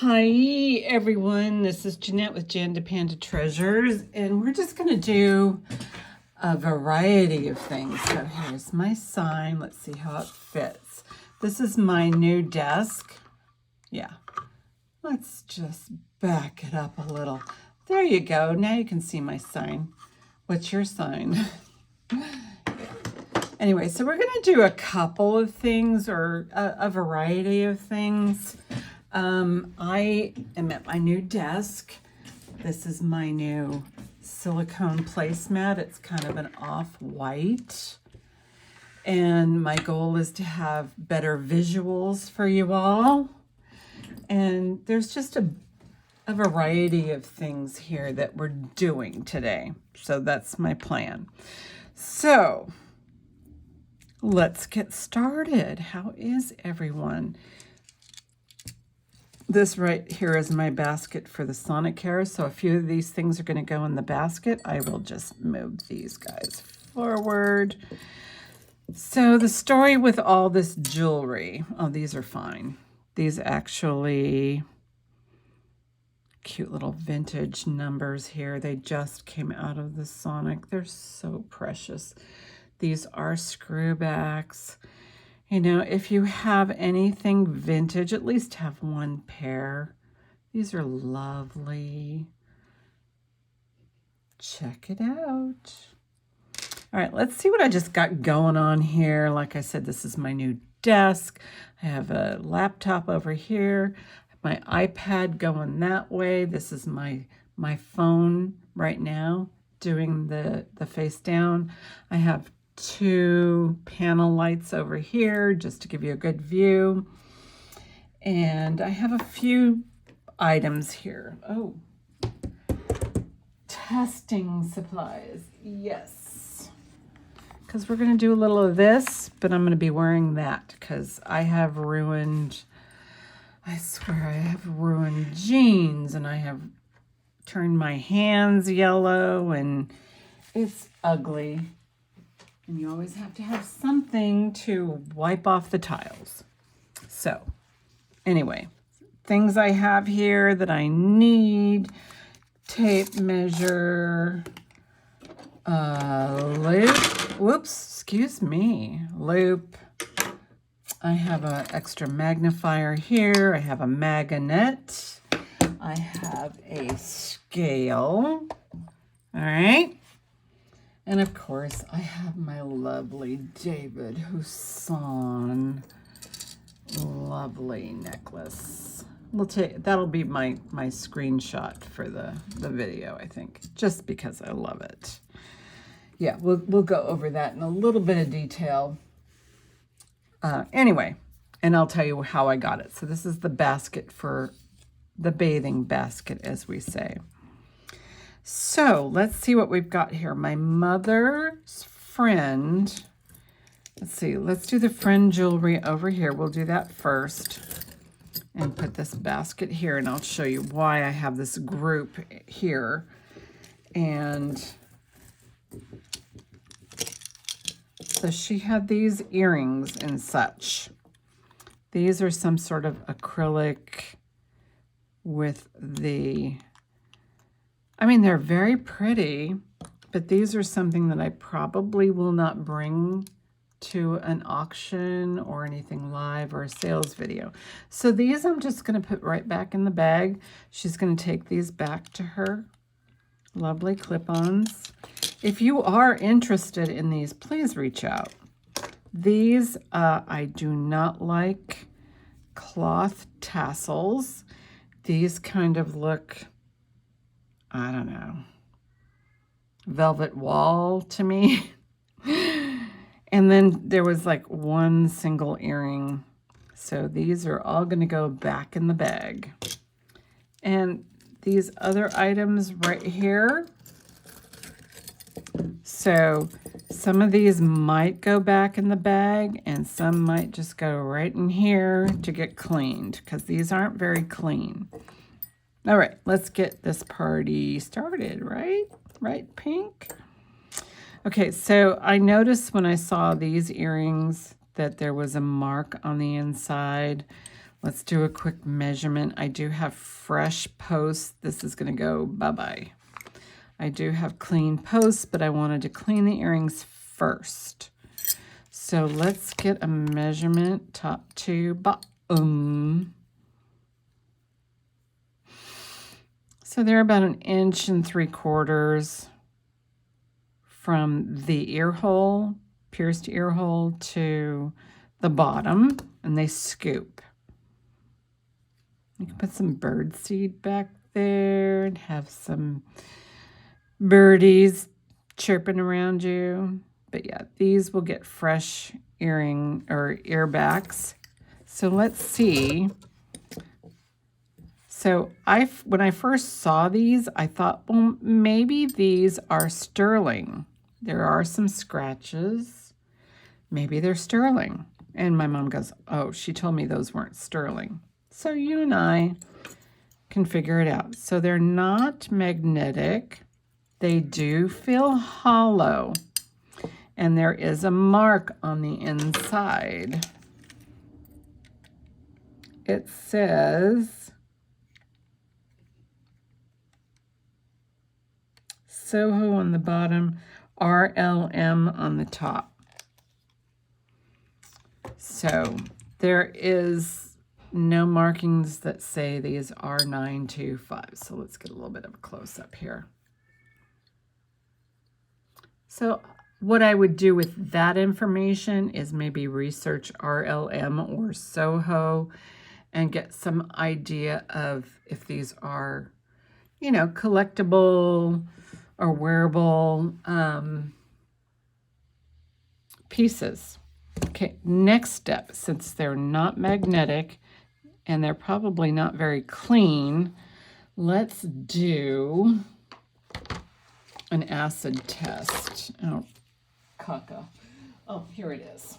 Hi everyone, this is Jeanette with Jandapanda Treasures, and we're just going to do a variety of things. So here's my sign. Let's see how it fits. This is my new desk. Yeah, let's just back it up a little. There you go. Now you can see my sign. What's your sign? Anyway, so we're going to do a couple of things, or a variety of things. I am at my new desk. This is my new silicone placemat. It's kind of an off-white. And my goal is to have better visuals for you all. And there's just a variety of things here that we're doing today. So that's my plan. So let's get started. How is everyone? This right here is my basket for the Sonic hair. So a few of these things are going to go in the basket. I will just move these guys forward. So the story with all this jewelry. Oh, these are fine. These actually cute little vintage numbers here. They just came out of the Sonic. They're so precious. These are screwbacks. You know, if you have anything vintage, at least have one pair. These are lovely. Check it out. All right, let's see what I just got going on here. Like I said, this is my new desk. I have a laptop over here. My iPad going that way. This is my phone right now doing the face down. I have two panel lights over here just to give you a good view. And I have a few items here. Oh, testing supplies. Yes. Because we're going to do a little of this, but I'm going to be wearing that because I have ruined, I swear I have ruined jeans, and I have turned my hands yellow and it's ugly. And you always have to have something to wipe off the tiles. So, anyway, things I have here that I need. Tape measure. Loop. Whoops, excuse me. Loop. I have an extra magnifier here. I have a magnet. I have a scale. All right. And of course, I have my lovely David Husson lovely necklace. That'll be my screenshot for the video, I think, just because I love it. Yeah, we'll go over that in a little bit of detail. Anyway, and I'll tell you how I got it. So this is the basket for the bathing basket, as we say. So let's see what we've got here. My mother's friend. Let's see. Let's do the friend jewelry over here. We'll do that first and put this basket here. And I'll show you why I have this group here. And so she had these earrings and such. These are some sort of acrylic with the... I mean, they're very pretty, but these are something that I probably will not bring to an auction or anything live or a sales video. So these I'm just going to put right back in the bag. She's going to take these back to her. Lovely clip-ons. If you are interested in these, please reach out. These, I do not like cloth tassels. These kind of look... I don't know, velvet wall to me. And then there was like one single earring. So these are all going to go back in the bag. And these other items right here. So some of these might go back in the bag and some might just go right in here to get cleaned because these aren't very clean. All right, let's get this party started, right? Right, Pink? Okay, so I noticed when I saw these earrings that there was a mark on the inside, Let's do a quick measurement. I do have fresh posts. This is going to go bye-bye. I do have clean posts, but I wanted to clean the earrings first. So let's get a measurement top to bottom. So they're about 1.75 inches from the ear hole, pierced ear hole, to the bottom, and they scoop. You can put some bird seed back there and have some birdies chirping around you. But yeah, these will get fresh earring or earbacks. So let's see. So when I first saw these, I thought, well, maybe these are sterling. There are some scratches. Maybe they're sterling. And my mom goes, oh, she told me those weren't sterling. So you and I can figure it out. So they're not magnetic. They do feel hollow. And there is a mark on the inside. It says Soho on the bottom, RLM on the top. So there is no markings that say these are 925. So let's get a little bit of a close-up here. So what I would do with that information is maybe research RLM or Soho and get some idea of if these are, you know, collectible or wearable pieces. Okay, next step, since they're not magnetic and they're probably not very clean, let's do an acid test. Oh, caca. Oh, here it is.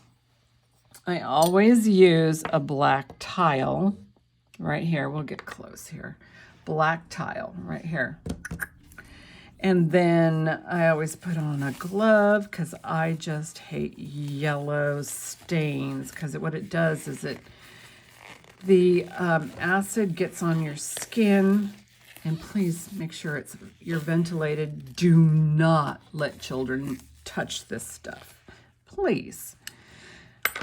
I always use a black tile right here. We'll get close here. Black tile right here. And then I always put on a glove because I just hate yellow stains, because what it does is the acid gets on your skin. And please make sure you're ventilated. Do not let children touch this stuff, please.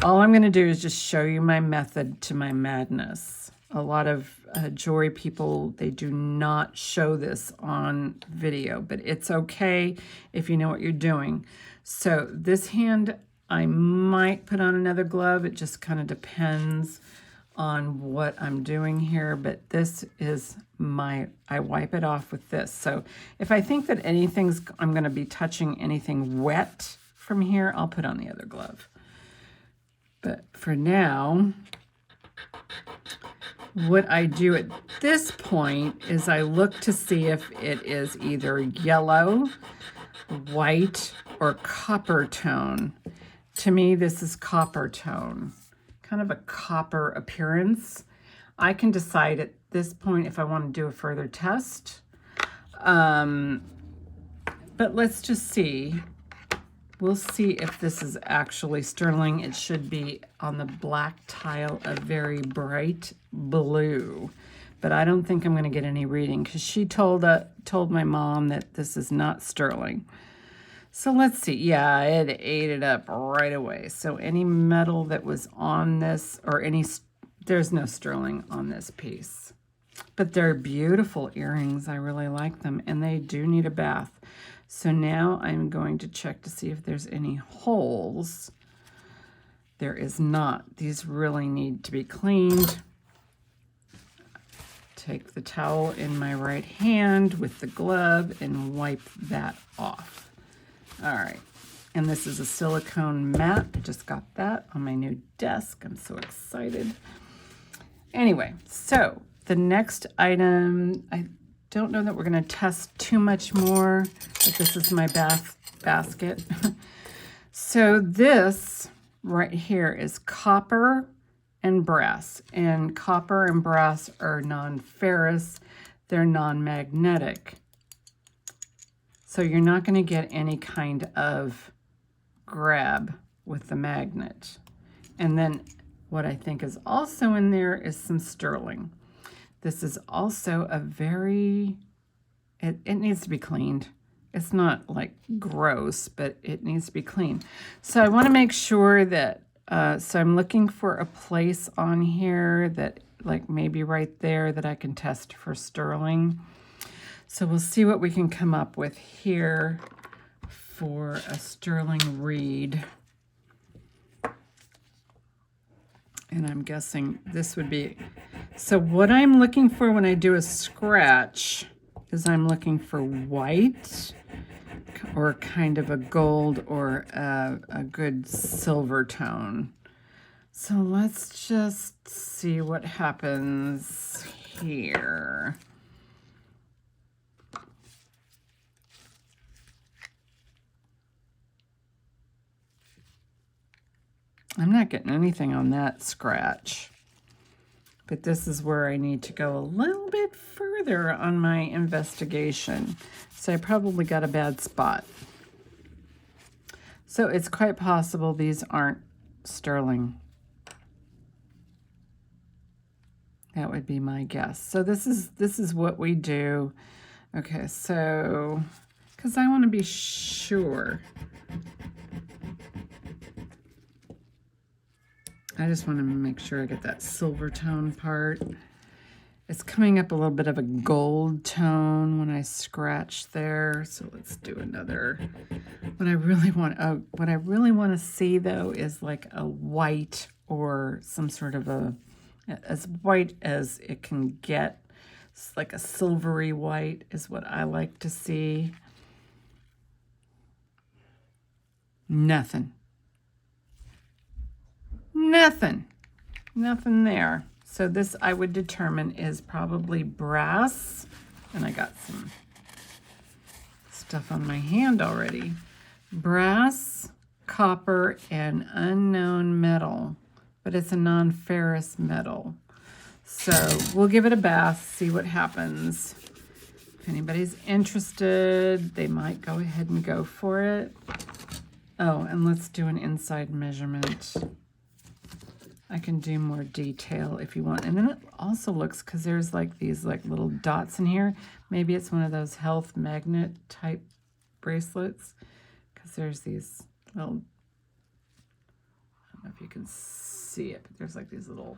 All I'm going to do is just show you my method to my madness. A lot of jewelry people, they do not show this on video, but it's okay if you know what you're doing. So this hand, I might put on another glove. It just kind of depends on what I'm doing here, but this is I wipe it off with this. So if I think that I'm going to be touching anything wet from here, I'll put on the other glove. But for now, what I do at this point is I look to see if it is either yellow, white, or copper tone. To me, this is copper tone, kind of a copper appearance. I can decide at this point if I want to do a further test. But let's just see. We'll see if this is actually sterling. It should be on the black tile a very bright blue. But I don't think I'm going to get any reading because she told my mom that this is not sterling. So let's see. Yeah, it ate it up right away. So any metal that was on this, or there's no sterling on this piece. But they're beautiful earrings. I really like them. And they do need a bath. So now I'm going to check to see if there's any holes. There is not. These really need to be cleaned. Take the towel in my right hand with the glove and wipe that off. All right. And this is a silicone mat. I just got that on my new desk. I'm so excited. Anyway, so the next item, I don't know that we're going to test too much more, but this is my bath basket. So this right here is copper and brass. And copper and brass are non-ferrous. They're non-magnetic. So you're not going to get any kind of grab with the magnet. And then what I think is also in there is some sterling. This is also a very, it needs to be cleaned. It's not like gross, but it needs to be cleaned. So I want to make sure that, so I'm looking for a place on here that like maybe right there that I can test for sterling. So we'll see what we can come up with here for a sterling reed. And I'm guessing this would be, so what I'm looking for when I do a scratch is I'm looking for white or kind of a gold or a good silver tone. So let's just see what happens here. I'm not getting anything on that scratch, but this is where I need to go a little bit further on my investigation. So I probably got a bad spot. So it's quite possible these aren't sterling. That would be my guess. So this is what we do. Okay, so because I want to be sure. I just want to make sure I get that silver tone part. It's coming up a little bit of a gold tone when I scratch there. So let's do another. What I really want to see though is like a white or some sort of a, as white as it can get. It's like a silvery white is what I like to see. Nothing. Nothing there. So this I would determine is probably brass. And I got some stuff on my hand already. Brass, copper, and unknown metal. But it's a non-ferrous metal. So we'll give it a bath, see what happens. If anybody's interested, they might go ahead and go for it. Oh, and let's do an inside measurement. I can do more detail if you want. And then it also looks, because there's like these like little dots in here. Maybe it's one of those health magnet type bracelets. Because there's these little, I don't know if you can see it, but there's like these little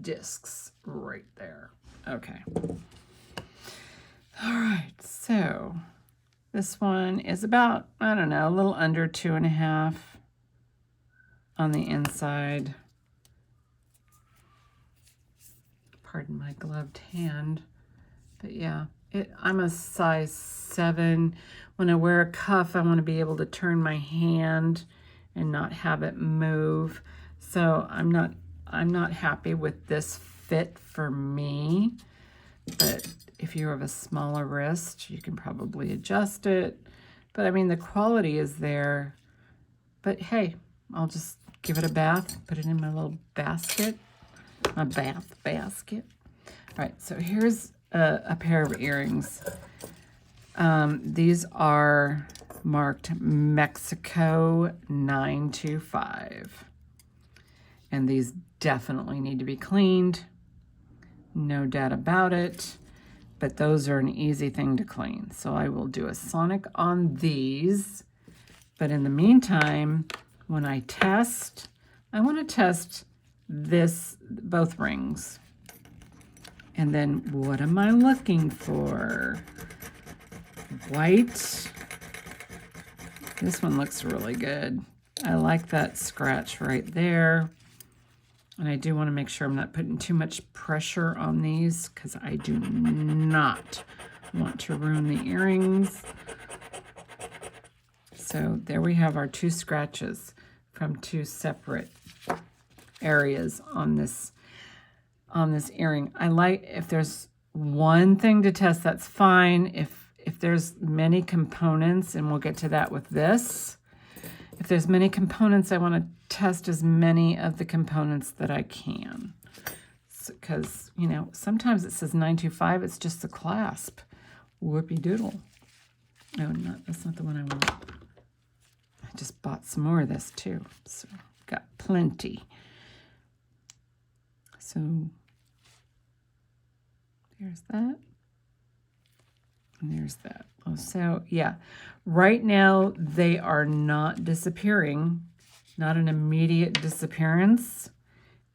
discs right there. Okay. All right, so this one is about, I don't know, a little under 2.5 on the inside. Pardon my gloved hand, but yeah, I'm a size 7. When I wear a cuff, I want to be able to turn my hand and not have it move. So I'm not happy with this fit for me, but if you have a smaller wrist, you can probably adjust it. But I mean, the quality is there, but hey, I'll just give it a bath, put it in my little basket. My bath basket. All right, so here's a pair of earrings. These are marked Mexico 925. And these definitely need to be cleaned. No doubt about it. But those are an easy thing to clean. So I will do a sonic on these. But in the meantime, when I test, I want to test both rings. And then what am I looking for? White. This one looks really good. I like that scratch right there. And I do want to make sure I'm not putting too much pressure on these because I do not want to ruin the earrings. So there we have our 2 scratches from 2 separate areas on this earring. I like, if there's one thing to test, that's fine. If there's many components, and we'll get to that with this, if there's many components, I want to test as many of the components that I can. Because, you know, sometimes it says 925, it's just the clasp. Whoopie doodle. No, that's not the one I want. I just bought some more of this too, so got plenty. So there's that. And there's that. Oh, so yeah, right now they are not disappearing, not an immediate disappearance.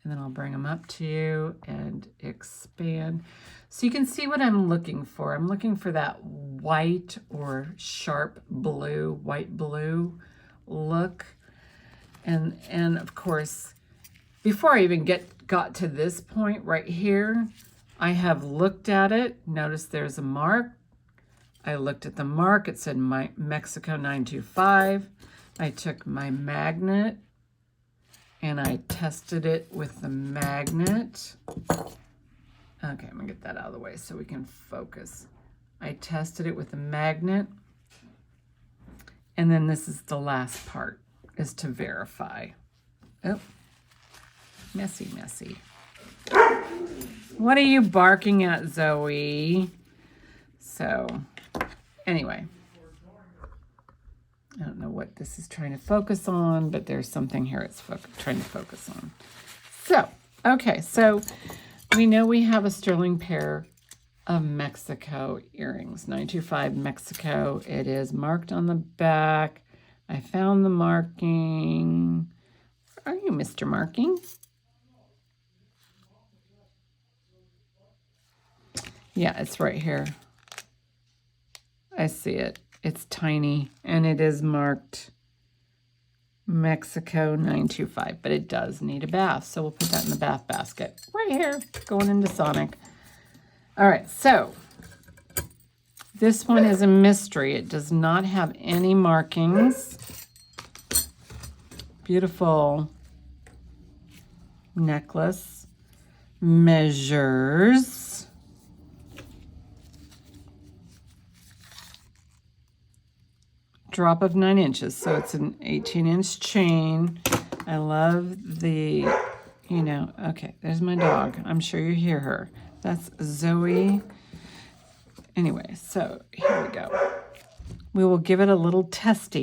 And then I'll bring them up to you and expand. So you can see what I'm looking for. I'm looking for that white or sharp blue, white blue look. And of course, before I even got to this point right here, I have looked at it. Notice there's a mark. I looked at the mark. It said Mexico 925. I took my magnet and I tested it with the magnet. Okay, I'm gonna get that out of the way so we can focus. I tested it with the magnet. And then this is the last part, is to verify. Oh, messy, messy. What are you barking at, Zoe? So, anyway. I don't know what this is trying to focus on, but there's something here it's trying to focus on. So, okay, so we know we have a sterling pair of Mexico earrings, 925 Mexico. It is marked on the back. I found the marking. Where are you, Mr. Marking? Yeah, it's right here. I see it. It's tiny, and it is marked Mexico 925, but it does need a bath, so we'll put that in the bath basket right here, going into Sonic. All right, so this one is a mystery. It does not have any markings. Beautiful necklace. Measures. Drop of 9 inches, so it's an 18-inch chain. I love the, you know, okay, there's my dog. I'm sure you hear her. That's Zoe. Anyway, so here we go. We will give it a little test.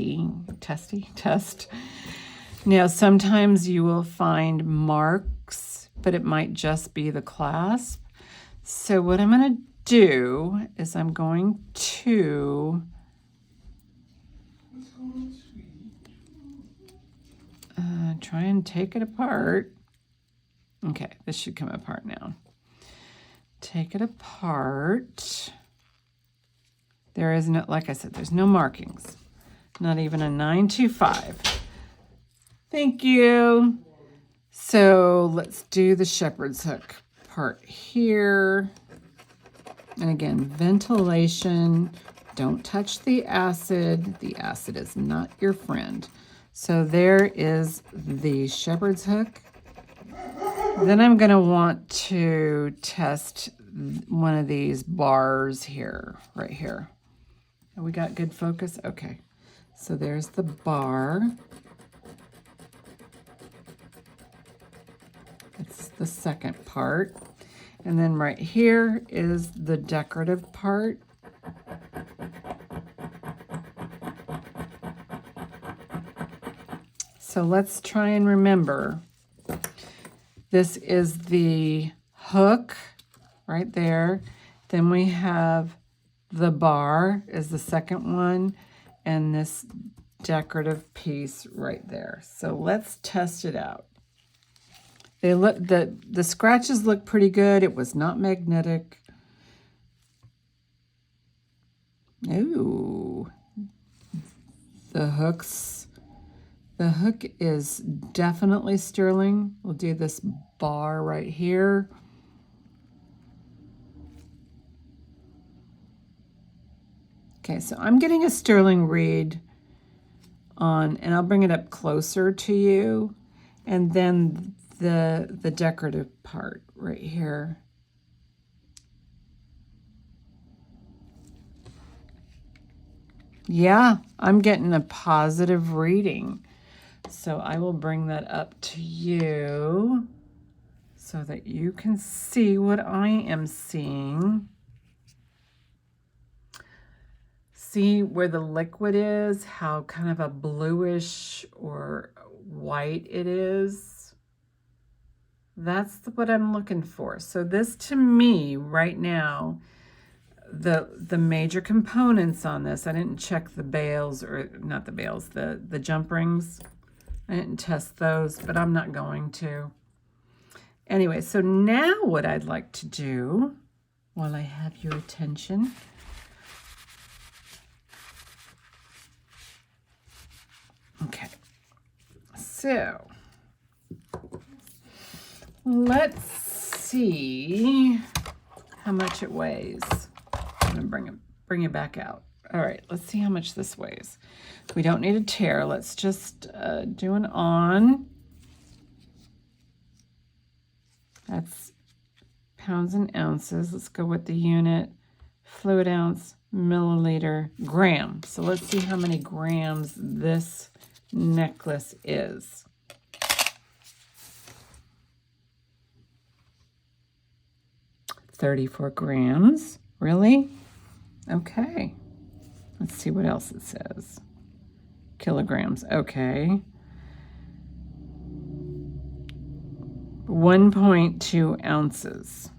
Now, sometimes you will find marks, but it might just be the clasp. So what I'm going to do is I'm going to try and take it apart. Okay, this should come apart now. Take it apart. There isn't, like I said, there's no markings. Not even a 925. Thank you. So let's do the shepherd's hook part here. And again, ventilation. Don't touch the acid. The acid is not your friend. So there is the shepherd's hook. Then I'm going to want to test one of these bars here, right here. Have we got good focus? Okay. So there's the bar. It's the second part. And then right here is the decorative part. So let's try and remember. This is the hook right there. Then we have the bar is the second one, and this decorative piece right there. So let's test it out. They look, the scratches look pretty good. It was not magnetic. Ooh. The hook is definitely sterling. We'll do this bar right here. Okay, so I'm getting a sterling read on, and I'll bring it up closer to you. And then the decorative part right here. Yeah, I'm getting a positive reading. So I will bring that up to you so that you can see what I am seeing. See where the liquid is, how kind of a bluish or white it is. what I'm looking for. So this to me right now, the major components on this, I didn't check the bails, or not the bails, the jump rings. I didn't test those, but I'm not going to. Anyway, so now what I'd like to do, while I have your attention, okay, so let's see how much it weighs. I'm gonna bring it back out. All right, let's see how much this weighs. We don't need a tear. Let's just do an on. That's pounds and ounces. Let's go with the unit, fluid ounce, milliliter, gram. So let's see how many grams this necklace is. $34 grams. Really? Okay. Let's see what else it says. Kilograms. Okay. 1.2 ounces.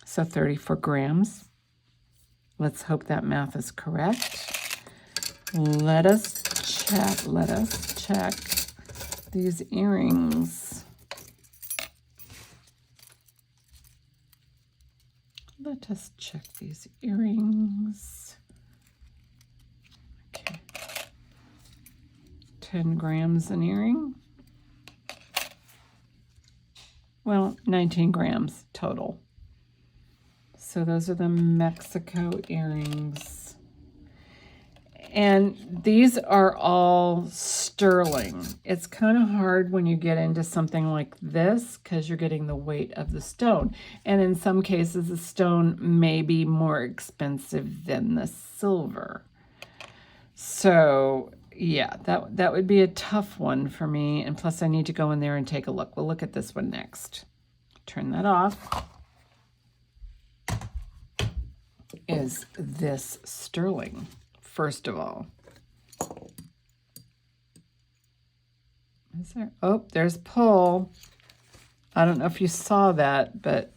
So 34 grams. Let's hope that math is correct. Let us check these earrings. Let us check these earrings. Okay. 10 grams an earring. Well, 19 grams total. So those are the Mexico earrings. And these are all sterling. It's kind of hard when you get into something like this because you're getting the weight of the stone. And in some cases, the stone may be more expensive than the silver. So yeah, that would be a tough one for me. And plus I need to go in there and take a look. We'll look at this one next. Turn that off. Is this sterling? First of all, is there? Oh, there's pull. I don't know if you saw that, but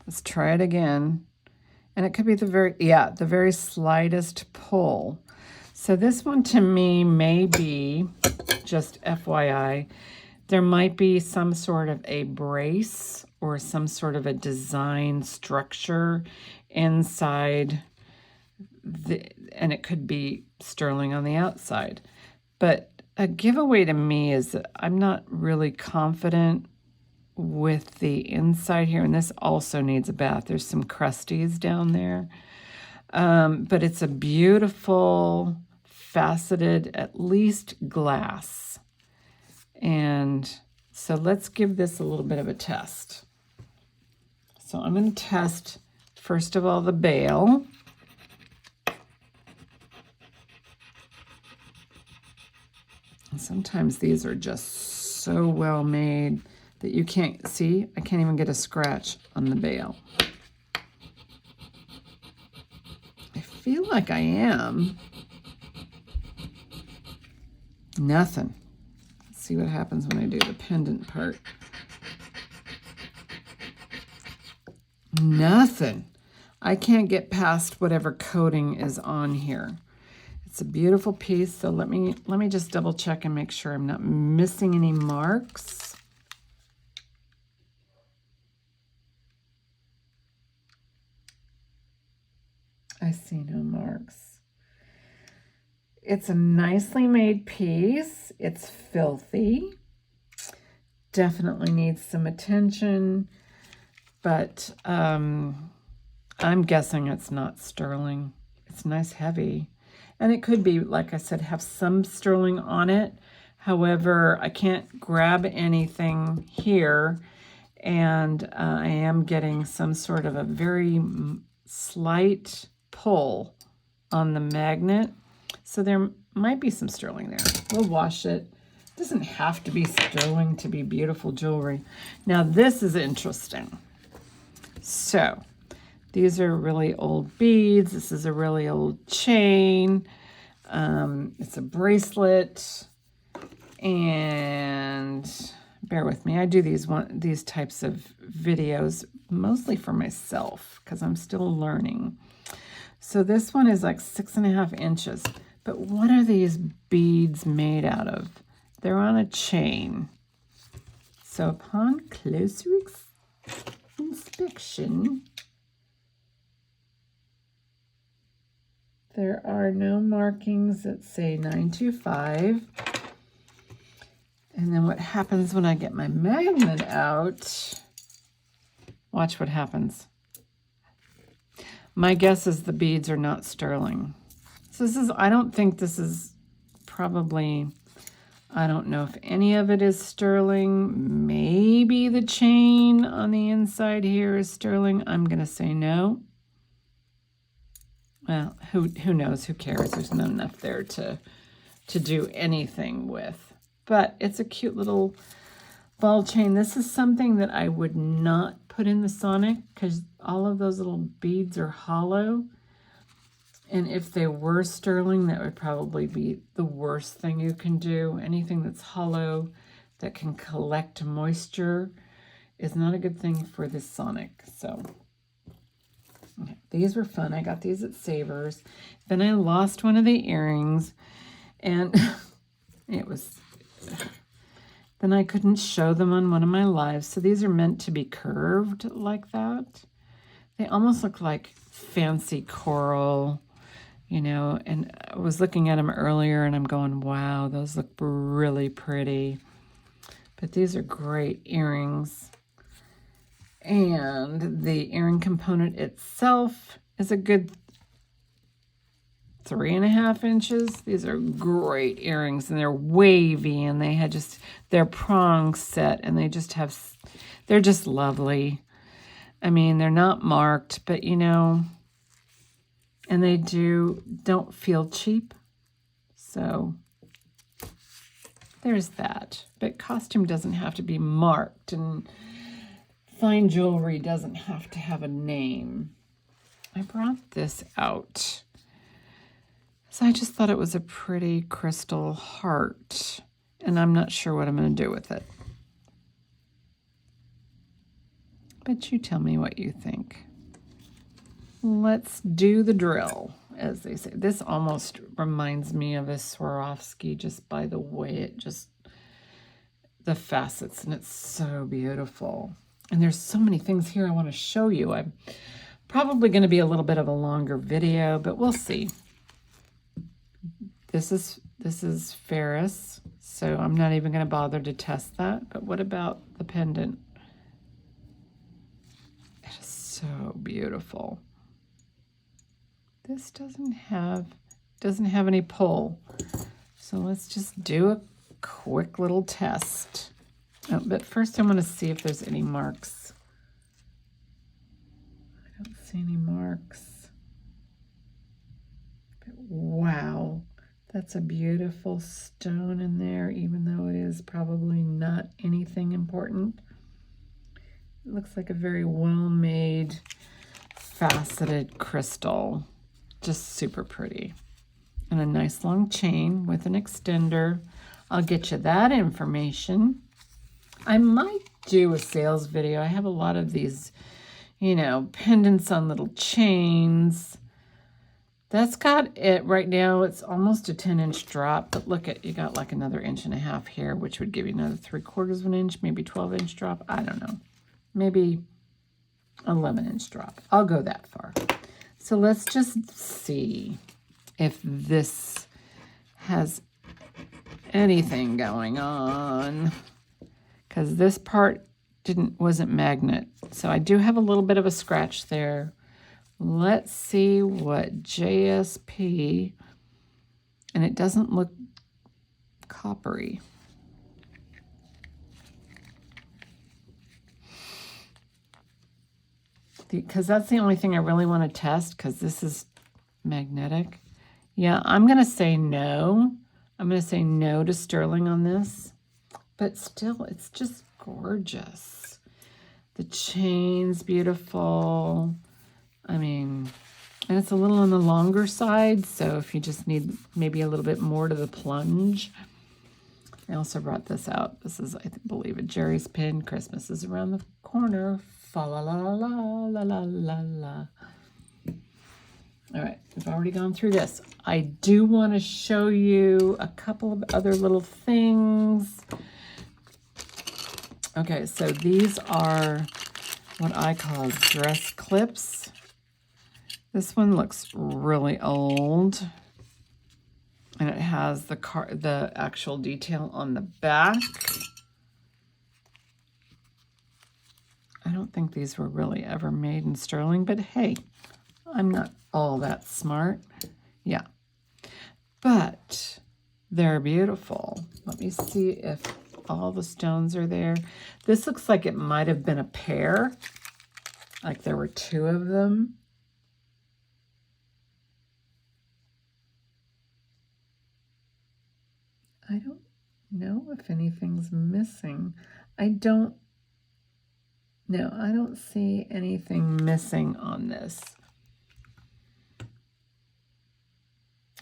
let's try it again. And it could be the very slightest pull. So this one to me may be, just FYI, there might be some sort of a brace or some sort of a design structure inside and it could be sterling on the outside. But a giveaway to me is that I'm not really confident with the inside here. And this also needs a bath. There's some crusties down there. But it's a beautiful, faceted, at least glass. And so let's give this a little bit of a test. So I'm going to test, first of all, the bail. Sometimes these are just so well made that you can't see. I can't even get a scratch on the bail. I feel like I am. Nothing. Let's see what happens when I do the pendant part. Nothing. I can't get past whatever coating is on here. It's a beautiful piece, so let me just double check and make sure I'm not missing any marks. I see no marks. It's a nicely made piece. It's filthy. Definitely needs some attention, but I'm guessing it's not sterling. It's nice heavy. And it could be, like I said, have some sterling on it. However, I can't grab anything here. And I am getting some sort of a very slight pull on the magnet. So there might be some sterling there. We'll wash it. It doesn't have to be sterling to be beautiful jewelry. Now, this is interesting. So these are really old beads. This is a really old chain. It's a bracelet. And bear with me. I do these types of videos mostly for myself because I'm still learning. So this one is like 6.5 inches. But what are these beads made out of? They're on a chain. So upon closer inspection, there are no markings that say 925. And then what happens when I get my magnet out? Watch what happens. My guess is the beads are not sterling. So this is, I don't think this is probably, I don't know if any of it is sterling. Maybe the chain on the inside here is sterling. I'm going to say no. Well, who knows? Who cares? There's not enough there to do anything with. But it's a cute little ball chain. This is something that I would not put in the Sonic because all of those little beads are hollow. And if they were sterling, that would probably be the worst thing you can do. Anything that's hollow that can collect moisture is not a good thing for the Sonic. So okay, these were fun. I got these at Savers. Then I lost one of the earrings, and it was... Then I couldn't show them on one of my lives. So these are meant to be curved like that. They almost look like fancy coral, you know, and I was looking at them earlier and I'm going, wow, those look really pretty. But these are great earrings. And the earring component itself is a good 3.5 inches. These are great earrings, and they're wavy, and they had just, they're prong set, and they just have, they're just lovely. I mean, they're not marked, but you know, and they don't feel cheap. So there's that. But costume doesn't have to be marked, and fine jewelry doesn't have to have a name. I brought this out. So I just thought it was a pretty crystal heart, and I'm not sure what I'm going to do with it. But you tell me what you think. Let's do the drill, as they say. This almost reminds me of a Swarovski just by the way it just, the facets, and it's so beautiful. And there's so many things here I want to show you. I'm probably going to be a little bit of a longer video, but we'll see. This is Ferris, so I'm not even going to bother to test that. But what about the pendant? It is so beautiful. This doesn't have any pull, so let's just do a quick little test. Oh, but first I want to see if there's any marks. I don't see any marks. But wow. That's a beautiful stone in there, even though it is probably not anything important. It looks like a very well-made, faceted crystal. Just super pretty. And a nice long chain with an extender. I'll get you that information. I might do a sales video. I have a lot of these, you know, pendants on little chains. That's got it right now. It's almost a 10-inch drop, but look at, you got like another 1.5 inches here, which would give you another 3/4 inch, maybe 12-inch drop. I don't know. Maybe 11-inch drop. I'll go that far. So let's just see if this has anything going on, because this part wasn't magnet. So I do have a little bit of a scratch there. Let's see what JSP, and it doesn't look coppery. Because that's the only thing I really want to test, because this is magnetic. Yeah, I'm going to say no. I'm going to say no to sterling on this. But still, it's just gorgeous. The chain's beautiful. I mean, and it's a little on the longer side, so if you just need maybe a little bit more to the plunge. I also brought this out. This is, I believe, a Jerry's pin. Christmas is around the corner. Fa la la la la la la la. All right, we've already gone through this. I do want to show you a couple of other little things. Okay, so these are what I call dress clips. This one looks really old, and it has the actual detail on the back. I don't think these were really ever made in sterling, but hey, I'm not all that smart. Yeah, but they're beautiful. Let me see if all the stones are there. This looks like it might have been a pair, like there were two of them. I don't know if anything's missing. I don't see anything missing on this.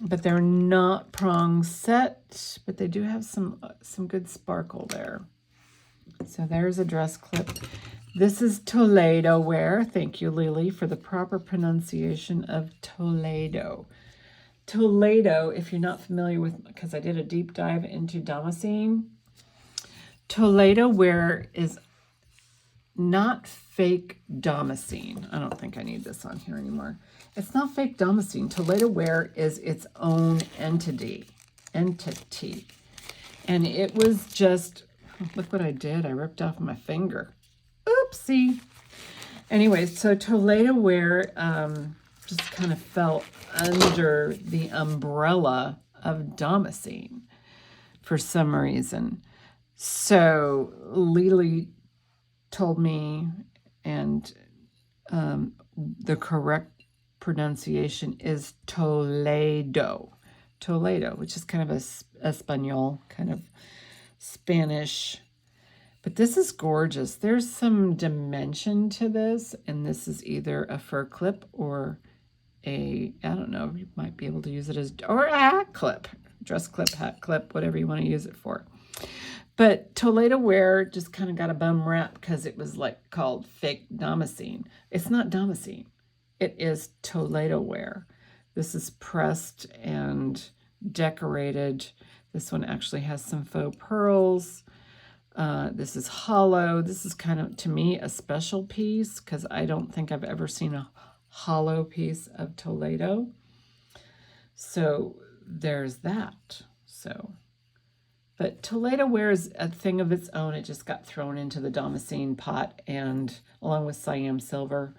But they're not prong set, but they do have some good sparkle there. So there's a dress clip. This is Toledo ware. Thank you, Lily, for the proper pronunciation of Toledo. Toledo, if you're not familiar with, because I did a deep dive into Damascene, Toledo ware is not fake Damascene. I don't think I need this on here anymore. It's not fake Damascene. Toledo ware is its own entity. And it was just, look what I did. I ripped off my finger. Oopsie. Anyway, so Toledo ware just kind of fell under the umbrella of Damascene for some reason. So Lily told me, and the correct pronunciation is Toledo. Toledo, which is kind of a Espanol, kind of Spanish. But this is gorgeous. There's some dimension to this, and this is either a fur clip or I don't know, you might be able to use it as, or a hat clip, dress clip, hat clip, whatever you want to use it for. But Toledo ware just kind of got a bum rap because it was like called fake Damascene. It's not Damascene. It is Toledo ware. This is pressed and decorated. This one actually has some faux pearls. This is hollow. This is kind of, to me, a special piece because I don't think I've ever seen a hollow piece of Toledo. So there's that. But Toledo ware is a thing of its own. It just got thrown into the Damascene pot, and along with Siam silver.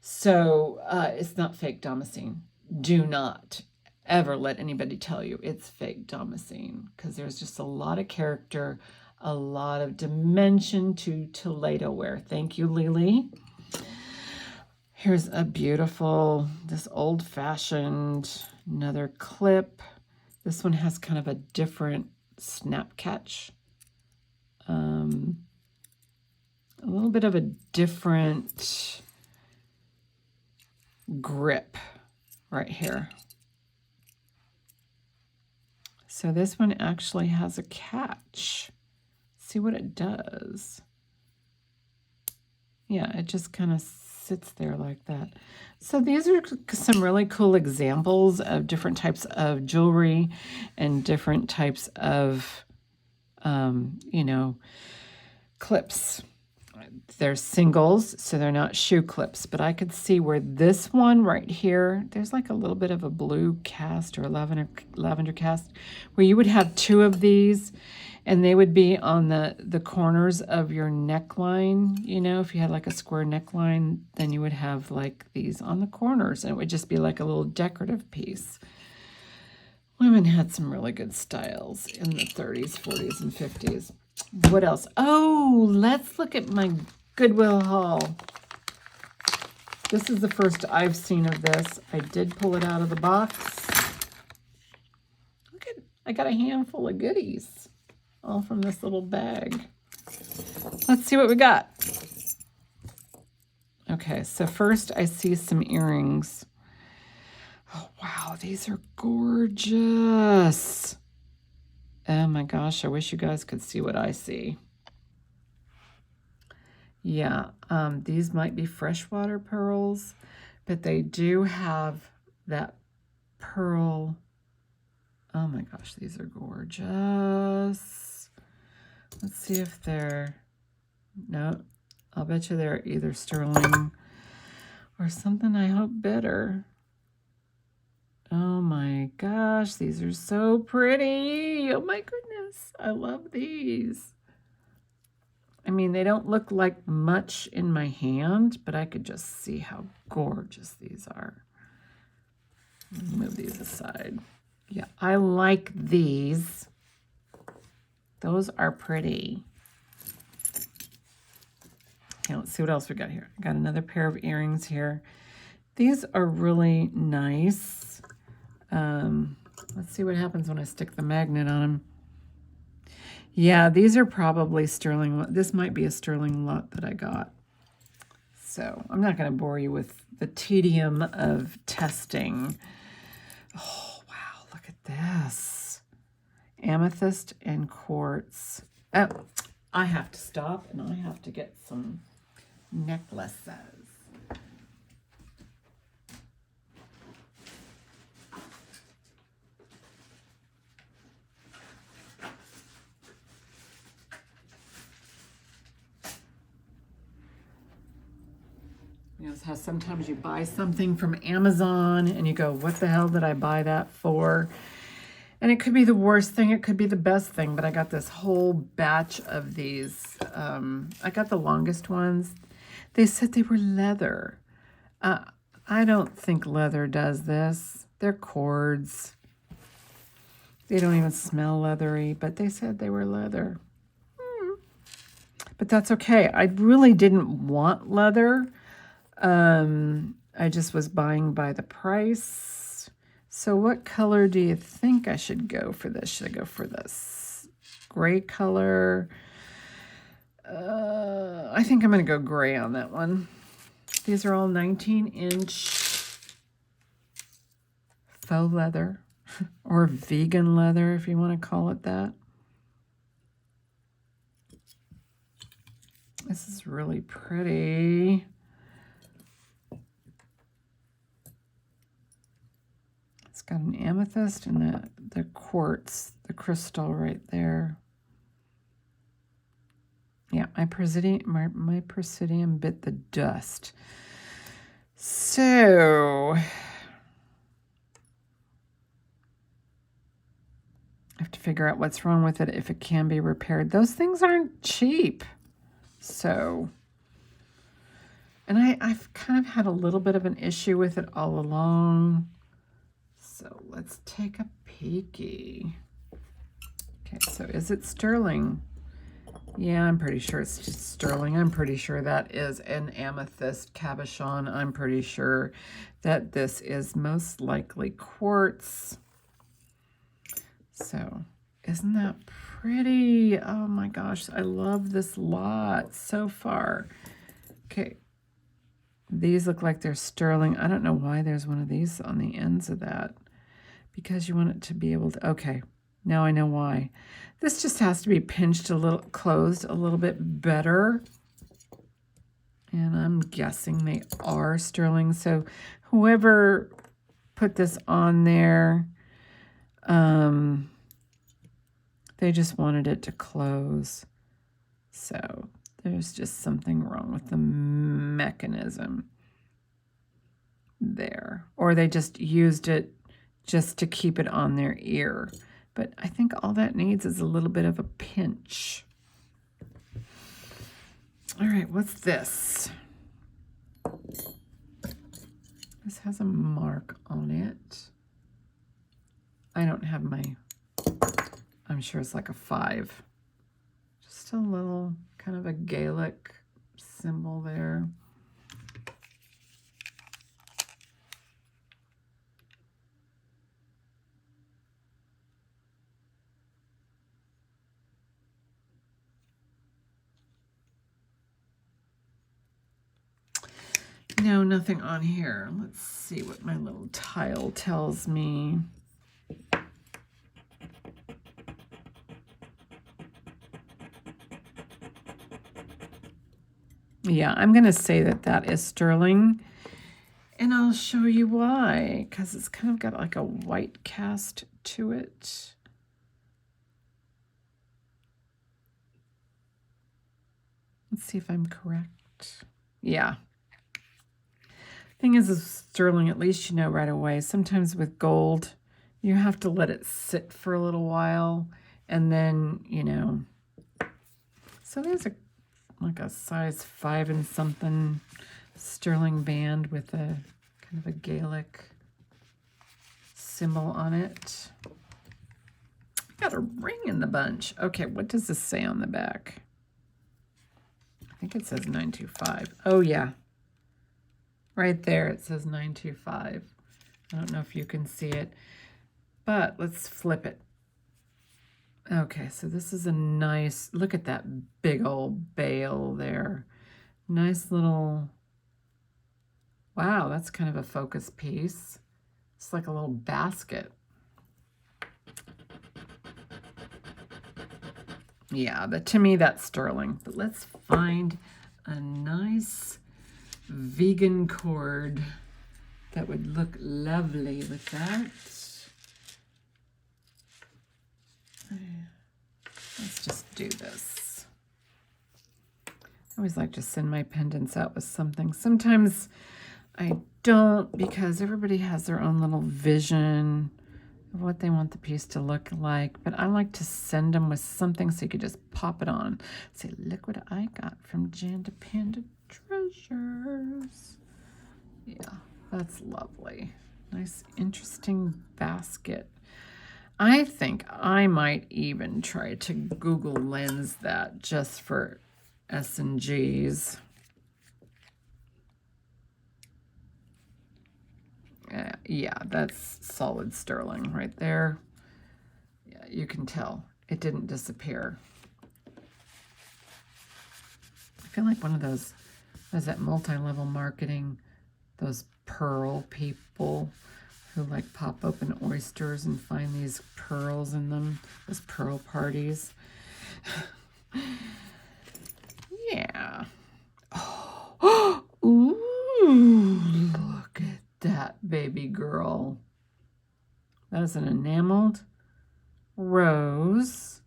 So it's not fake Damascene. Do not ever let anybody tell you it's fake Damascene, because there's just a lot of character, a lot of dimension to Toledo ware. Thank you, Lily. Here's a beautiful, this old-fashioned, another clip. This one has kind of a different snap catch. A little bit of a different grip right here. So this one actually has a catch. See what it does. Yeah, it just kind of sits there like that. So these are some really cool examples of different types of jewelry and different types of, clips. They're singles, so they're not shoe clips, but I could see where this one right here, there's like a little bit of a blue cast or lavender cast, where you would have two of these, and they would be on the corners of your neckline. If you had like a square neckline, then you would have like these on the corners, and it would just be like a little decorative piece. Women had some really good styles in the 30s, 40s, and 50s. What else? Oh, let's look at my Goodwill haul. This is the first I've seen of this. I did pull it out of the box. Look at, I got a handful of goodies, all from this little bag. Let's see what we got. Okay, so first I see some earrings. Oh, wow, these are gorgeous. Oh my gosh, I wish you guys could see what I see. Yeah, these might be freshwater pearls, but they do have that pearl. Oh my gosh, these are gorgeous. Let's see if they're, no, I'll bet you they're either sterling or something, I hope better. Oh my gosh, these are so pretty. Oh my goodness, I love these. I mean, they don't look like much in my hand, but I could just see how gorgeous these are. Move these aside. Yeah, I like these. Those are pretty. Okay, let's see what else we got here. I got another pair of earrings here. These are really nice. Let's see what happens when I stick the magnet on them. Yeah, these are probably sterling. This might be a sterling lot that I got. So I'm not going to bore you with the tedium of testing. Oh, wow, look at this. Amethyst and quartz. Oh, I have to stop and I have to get some necklaces. You know how sometimes you buy something from Amazon and you go, what the hell did I buy that for? And it could be the worst thing, it could be the best thing, but I got this whole batch of these. I got the longest ones. They said they were leather. I don't think leather does this. They're cords. They don't even smell leathery, but they said they were leather. But that's okay. I really didn't want leather. I just was buying by the price. So what color do you think I should go for this? Should I go for this gray color? I think I'm going to go gray on that one. These are all 19-inch faux leather or vegan leather, if you want to call it that. This is really pretty. It's got an amethyst and the quartz, the crystal right there. Yeah, my Presidium bit the dust. So I have to figure out what's wrong with it, if it can be repaired. Those things aren't cheap. So, and I've kind of had a little bit of an issue with it all along. So let's take a peeky. Okay, so is it sterling? Yeah, I'm pretty sure it's just sterling. I'm pretty sure that is an amethyst cabochon. I'm pretty sure that this is most likely quartz. So, isn't that pretty? Oh my gosh, I love this lot so far. Okay, these look like they're sterling. I don't know why there's one of these on the ends of that. Because you want it to be able to, okay, now I know why. This just has to be pinched a little, closed a little bit better. And I'm guessing they are sterling. So whoever put this on there, they just wanted it to close. So there's just something wrong with the mechanism there. Or they just used it just to keep it on their ear. But I think all that needs is a little bit of a pinch. All right, what's this? This has a mark on it. I don't have my, I'm sure it's like a 5. Just a little kind of a Gaelic symbol there. No, nothing on here. Let's see what my little tile tells me. Yeah, I'm going to say that that is sterling. And I'll show you why, because it's kind of got like a white cast to it. Let's see if I'm correct. Yeah. Thing is sterling, at least you know right away. Sometimes with gold, you have to let it sit for a little while, and then, you know. So there's like a size 5 and something sterling band with a kind of a Gaelic symbol on it. Got a ring in the bunch. Okay, what does this say on the back? I think it says 925. Oh, yeah. Right there, it says 925. I don't know if you can see it, but let's flip it. Okay, so this is a nice, look at that big old bale there. Nice little, wow, that's kind of a focus piece. It's like a little basket. Yeah, but to me, that's sterling. But let's find a nice vegan cord that would look lovely with that. Let's just do this. I always like to send my pendants out with something. Sometimes I don't, because everybody has their own little vision of what they want the piece to look like, but I like to send them with something so you could just pop it on. Say, look what I got from Jandapanda Treasures. Yeah, that's lovely. Nice, interesting basket. I think I might even try to Google Lens that just for S&Gs. Yeah, that's solid sterling right there. Yeah, you can tell it didn't disappear. I feel like one of those, is that multi-level marketing, those pearl people who like pop open oysters and find these pearls in them, those pearl parties. Yeah. Oh, ooh, look at that baby girl. That is an enameled rose.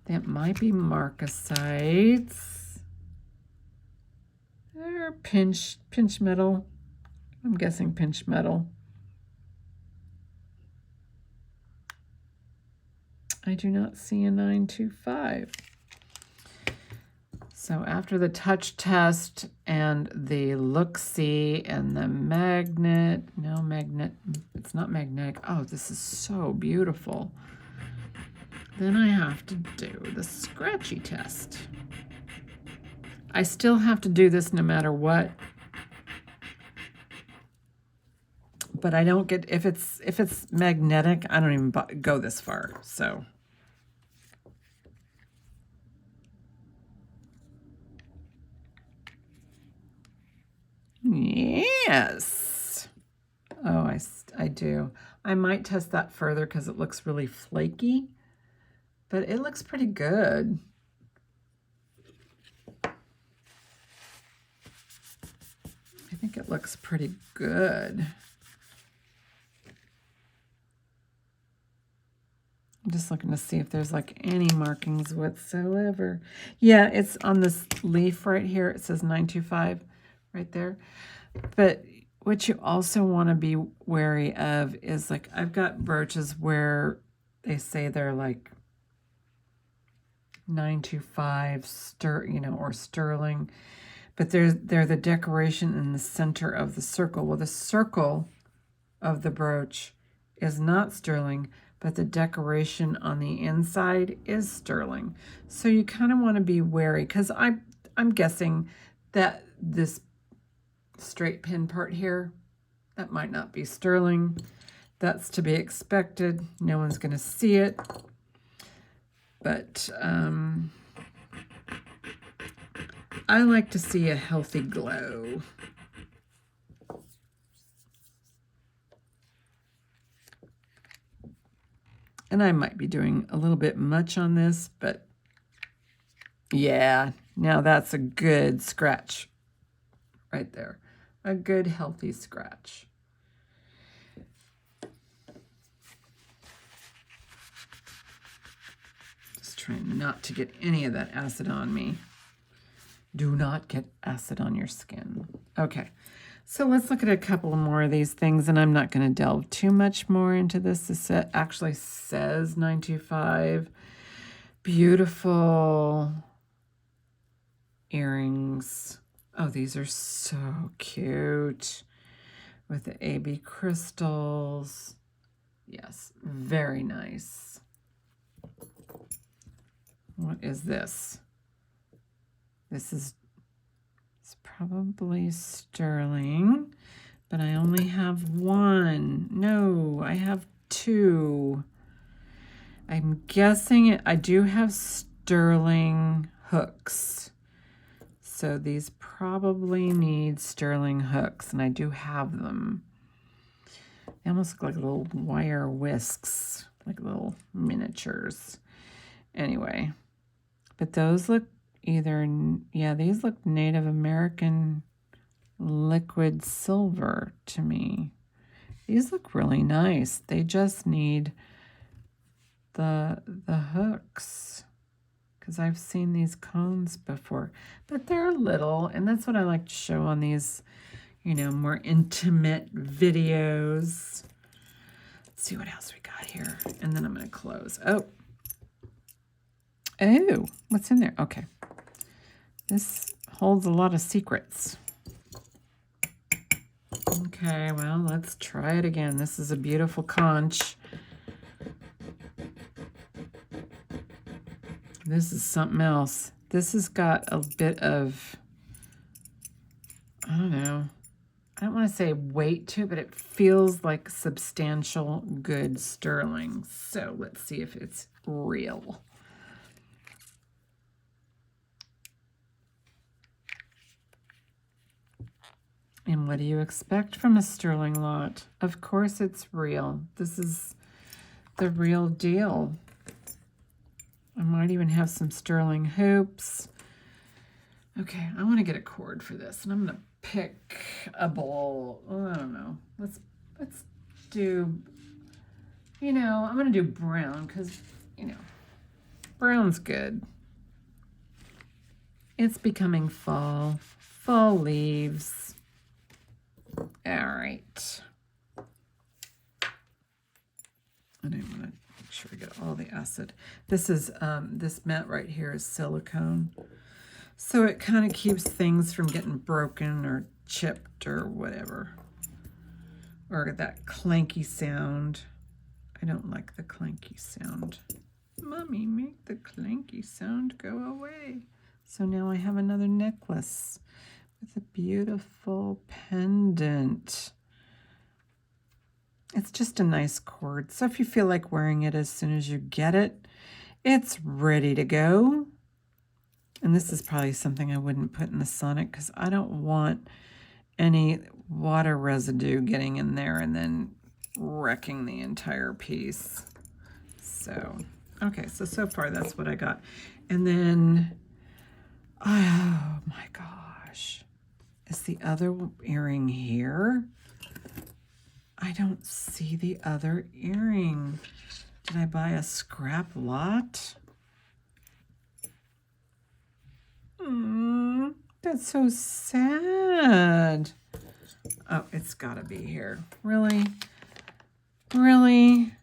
That might be marcasites. They're pinch metal. I'm guessing pinch metal. I do not see a 925. So after the touch test and the look-see and the magnet, no magnet, it's not magnetic. Oh, this is so beautiful. Then I have to do the scratchy test. I still have to do this no matter what. But I don't get, if it's magnetic, I don't even go this far, so. Yes. Oh, I do. I might test that further because it looks really flaky, but it looks pretty good. I think it looks pretty good. I'm just looking to see if there's like any markings whatsoever. Yeah, it's on this leaf right here. It says 925 right there. But what you also want to be wary of is, like, I've got brooches where they say they're like 925 or sterling, but they're the decoration in the center of the circle. Well, the circle of the brooch is not sterling, but the decoration on the inside is sterling. So you kind of want to be wary, because I'm guessing that this straight pin part here, that might not be sterling. That's to be expected. No one's going to see it. But I like to see a healthy glow. And I might be doing a little bit much on this, but yeah, now that's a good scratch right there. A good, healthy scratch. Just trying not to get any of that acid on me. Do not get acid on your skin. Okay, so let's look at a couple more of these things, and I'm not going to delve too much more into this. This actually says 925. Beautiful earrings. Oh, these are so cute with the AB crystals. Yes, very nice. What is this? This is probably sterling, but I only have one. No, I have two. I'm guessing I do have sterling hooks. So these probably need sterling hooks, and I do have them. They almost look like little wire whisks, like little miniatures. Anyway, but those look either, yeah, these look Native American liquid silver to me. These look really nice. They just need the hooks, because I've seen these cones before, but they're little, and that's what I like to show on these, you know, more intimate videos. Let's see what else we got here, and then I'm going to close. Oh, what's in there? Okay. This holds a lot of secrets. Okay, well, let's try it again. This is a beautiful conch. This is something else. This has got a bit of, I don't know, I don't want to say weight to it, but it feels like substantial good sterling. So let's see if it's real. And what do you expect from a sterling lot? Of course it's real. This is the real deal. I might even have some sterling hoops. Okay, I want to get a cord for this, and I'm going to pick a bowl. Oh, I don't know. Let's do, you know, I'm going to do brown because, you know, brown's good. It's becoming fall. Fall leaves. All right. And I want to make sure we get all the acid. This is, this mat right here is silicone. So it kind of keeps things from getting broken or chipped or whatever. Or that clanky sound. I don't like the clanky sound. Mommy, make the clanky sound go away. So now I have another necklace with a beautiful pendant. It's just a nice cord. So if you feel like wearing it as soon as you get it, it's ready to go. And this is probably something I wouldn't put in the Sonic because I don't want any water residue getting in there and then wrecking the entire piece. So, okay, so far that's what I got. And then, oh my gosh, is the other earring here? I don't see the other earring. Did I buy a scrap lot? That's so sad. Oh, it's gotta be here. Really? Really?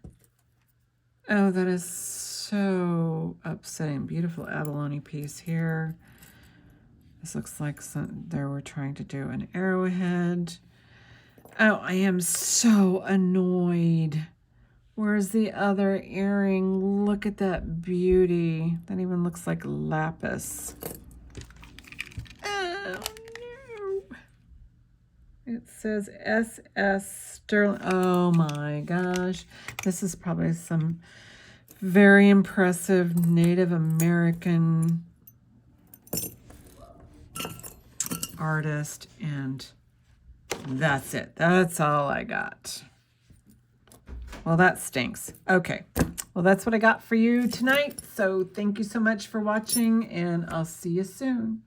Oh, that is so upsetting. Beautiful abalone piece here. This looks like they were trying to do an arrowhead. Oh, I am so annoyed. Where's the other earring? Look at that beauty. That even looks like lapis. Oh, no. It says SS Sterling. Oh, my gosh. This is probably some very impressive Native American artist, and that's it. That's all I got. Well, that stinks. Okay. Well, that's what I got for you tonight. So thank you so much for watching, and I'll see you soon.